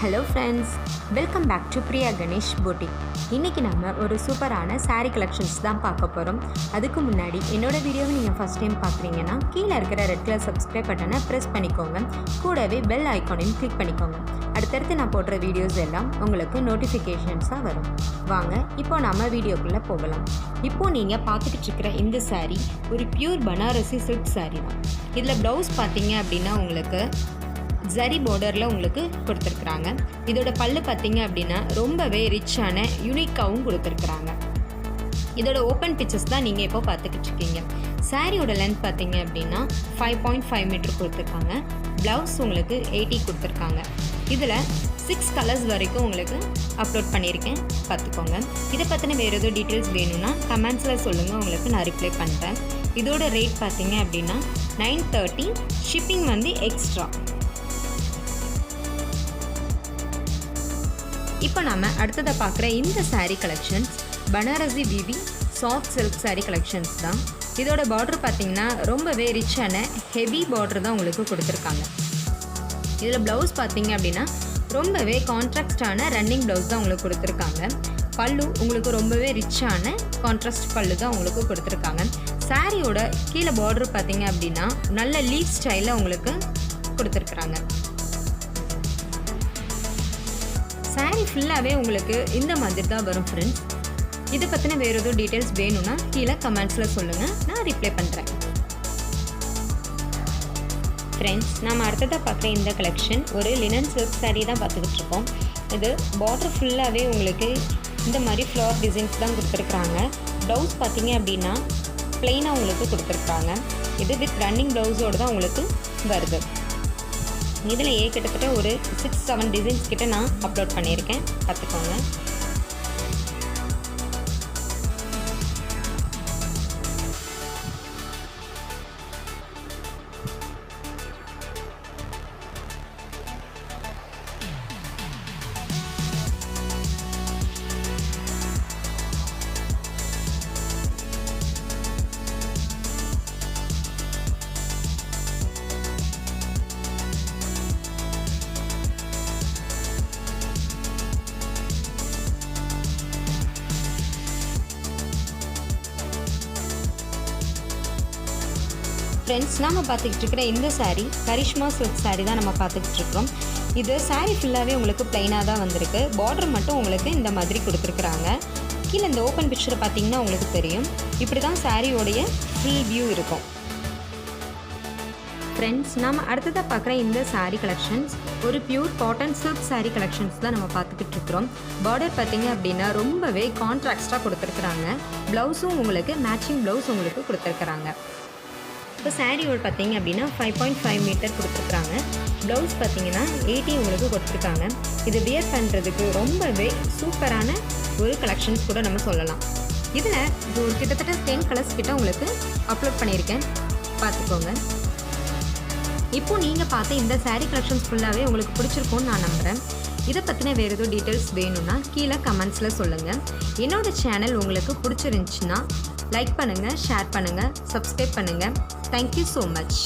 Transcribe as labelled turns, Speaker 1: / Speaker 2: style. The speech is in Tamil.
Speaker 1: Hello friends, welcome back to Priya Ganesh boutique. இன்றைக்கி நம்ம ஒரு சூப்பரான saree கலெக்ஷன்ஸ் தான் பார்க்க போகிறோம். அதுக்கு முன்னாடி என்னோடய வீடியோவை நீங்கள் ஃபஸ்ட் டைம் பார்க்குறீங்கன்னா கீழே இருக்கிற ரெட் கலர் சப்ஸ்கிரைப் பட்டனை ப்ரெஸ் பண்ணிக்கோங்க. கூடவே பெல் ஐக்கானையும் கிளிக் பண்ணிக்கோங்க. அடுத்தடுத்து நான் போடுற வீடியோஸ் எல்லாம் உங்களுக்கு நோட்டிஃபிகேஷன்ஸாக வரும். வாங்க இப்போ நம்ம வீடியோக்குள்ளே போகலாம். இப்போது நீங்கள் பார்த்துக்கிட்டு இருக்கிற இந்த saree ஒரு பியூர் பனாரசி சில்க் saree தான். இதில் ப்ளவுஸ் பார்த்தீங்க அப்படின்னா உங்களுக்கு ஜரி பார்டரில் உங்களுக்கு கொடுத்துருக்குறாங்க. இதோட பல்லு பார்த்தீங்க அப்படின்னா ரொம்பவே ரிச்சான யூனிக்காகவும் கொடுத்துருக்குறாங்க. இதோட ஓப்பன் பிக்சர்ஸ் தான் நீங்கள் இப்போ பார்த்துக்கிட்டு இருக்கீங்க. சாரியோட லென்த் பார்த்தீங்க அப்படின்னா 5.5 மீட்டர் கொடுத்துருக்காங்க. ப்ளவுஸ் உங்களுக்கு 80 கொடுத்துருக்காங்க. இதில் 6 கலர்ஸ் வரைக்கும் உங்களுக்கு அப்லோட் பண்ணியிருக்கேன், பார்த்துக்கோங்க. இதை பற்றின வேறு எதுவும் டீட்டெயில்ஸ் வேணும்னா கமெண்ட்ஸில் சொல்லுங்கள், உங்களுக்கு நான் ரிப்ளை பண்ணுறேன். இதோட ரேட் பார்த்தீங்க அப்படின்னா 930, ஷிப்பிங் வந்து எக்ஸ்ட்ரா. இப்போ நம்ம அடுத்ததை பார்க்குற இந்த saree collections Banarasi weaving soft silk saree collections தான். இதோட பார்டர் பார்த்திங்கன்னா ரொம்பவே ரிச்சான ஹெவி பார்டர் தான் உங்களுக்கு கொடுத்துருக்காங்க. இதில் ப்ளவுஸ் பார்த்திங்க அப்படின்னா ரொம்பவே கான்ட்ராஸ்டான ரன்னிங் ப்ளவுஸ் தான் உங்களுக்கு கொடுத்துருக்காங்க. பல்லு உங்களுக்கு ரொம்பவே ரிச்சான கான்ட்ராஸ்ட் பல்லு தான் உங்களுக்கு கொடுத்துருக்காங்க. சாரியோட கீழே பார்டர் பார்த்திங்க அப்படின்னா நல்ல லீஃப் ஸ்டைலில் உங்களுக்கு கொடுத்துருக்குறாங்க. சாரீ ஃபுல்லாகவே உங்களுக்கு இந்த மாதிரி தான் வரும் ஃப்ரெண்ட்ஸ். இதை பற்றின வேறு எதுவும் டீட்டெயில்ஸ் வேணும்னா கீழே கமெண்ட்ஸில் சொல்லுங்கள், நான் ரிப்ளை பண்ணுறேன். ஃப்ரெண்ட்ஸ், நம்ம அடுத்ததாக பார்க்குற இந்த கலெக்ஷன் ஒரு லினன் சில்க் saree தான் பார்த்துக்கிட்டு இருக்கோம். இது பார்டர் ஃபுல்லாகவே உங்களுக்கு இந்த மாதிரி ஃப்ளவர் டிசைன்ஸ் தான் கொடுத்துருக்குறாங்க. ப்ளவுஸ் பார்த்தீங்க அப்படின்னா ப்ளெயினாக உங்களுக்கு கொடுத்துருக்காங்க. இது வித் ரன்னிங் ப்ளவுஸோடு தான் உங்களுக்கு வருது. இதிலேயே கிட்டத்தட்ட ஒரு 6-7 டிசைன்ஸ் கிட்ட நான் அப்லோட் பண்ணியிருக்கேன், பார்த்துக்கோங்க. ஃப்ரெண்ட்ஸ், நம்ம பார்த்துக்கிட்டு இருக்கிற இந்த saree கரிஷ்மா சில்க் saree தான் நம்ம பார்த்துக்கிட்டு இருக்கிறோம். இது saree ஃபுல்லாகவே உங்களுக்கு ப்ளைனாக தான் வந்திருக்கு. பார்டர் மட்டும் உங்களுக்கு இந்த மாதிரி கொடுத்துருக்குறாங்க. கீழே இந்த ஓப்பன் பிக்சரை பார்த்தீங்கன்னா உங்களுக்கு தெரியும். இப்படி தான் சாரியோடைய ஃபுல் வியூ இருக்கும். ஃப்ரெண்ட்ஸ், நம்ம அடுத்ததாக பார்க்குற இந்த saree கலெக்ஷன்ஸ் ஒரு pure cotton silk saree collections தான் நம்ம பார்த்துக்கிட்டு இருக்கிறோம். பார்டர் பார்த்தீங்க அப்படின்னா ரொம்பவே கான்ட்ராஸ்டாக கொடுத்துருக்குறாங்க. ப்ளவுஸும் உங்களுக்கு மேட்சிங் ப்ளவுஸ் உங்களுக்கு கொடுத்துருக்குறாங்க. இப்போ சாரியோட பார்த்தீங்க அப்படின்னா 5.5 மீட்டர் கொடுத்துருக்குறாங்க. ப்ளவுஸ் பார்த்தீங்கன்னா 80 உங்களுக்கு கொடுத்துருக்காங்க. இது வியர் பண்ணுறதுக்கு ரொம்பவே சூப்பரான ஒரு கலெக்ஷன்ஸ் கூட நம்ம சொல்லலாம். இதில் ஒரு கிட்டத்தட்ட 10 கலர்ஸ் கிட்ட உங்களுக்கு அப்லோட் பண்ணியிருக்கேன், பார்த்துக்கோங்க. இப்போது நீங்கள் பார்த்த இந்த saree கலெக்ஷன்ஸ் ஃபுல்லாகவே உங்களுக்கு பிடிச்சிருக்கும்னு நான் நம்புகிறேன். இதை பற்றின வேறு எதுவும் டீட்டெயில்ஸ் வேணும்னா கீழே கமெண்ட்ஸில் சொல்லுங்கள். என்னோடய சேனல் உங்களுக்கு பிடிச்சிருந்துச்சின்னா லைக் பண்ணுங்கள், ஷேர் பண்ணுங்கள், சப்ஸ்கிரைப் பண்ணுங்கள். Thank you so much.